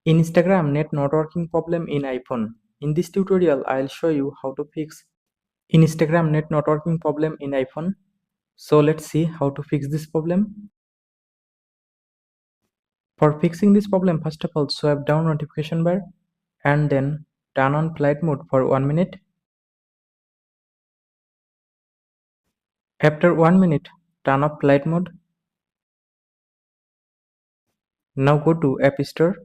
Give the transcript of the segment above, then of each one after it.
Instagram net not working problem in iPhone. In this tutorial, I'll show you how to fix Instagram net not working problem in iPhone. So let's see how to fix this problem. For fixing this problem, first of all, swipe down notification bar and then turn on flight mode for 1 minute. After 1 minute, turn off flight mode. Now go to App Store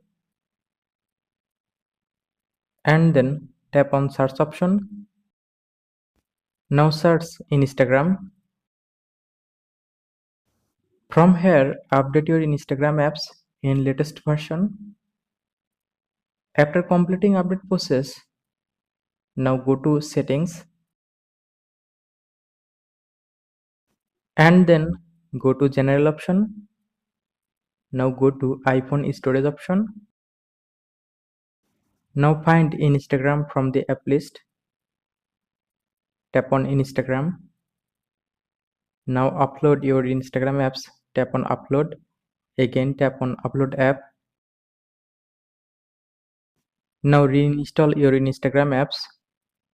and then tap on search option. Now search Instagram. From here, update your Instagram apps in latest version. After completing update process, now go to settings and then go to general option. Now go to iPhone storage option. Now find Instagram from the app list. Tap on Instagram. Now upload your Instagram apps. Tap on upload. Again tap on upload app. Now reinstall your Instagram apps.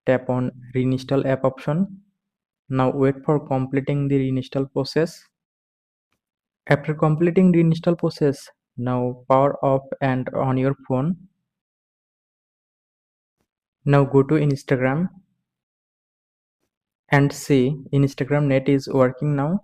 Tap on reinstall app option. Now wait for completing the reinstall process. After completing the install process, now power off and on your phone. Now go to Instagram and see Instagram net is working now.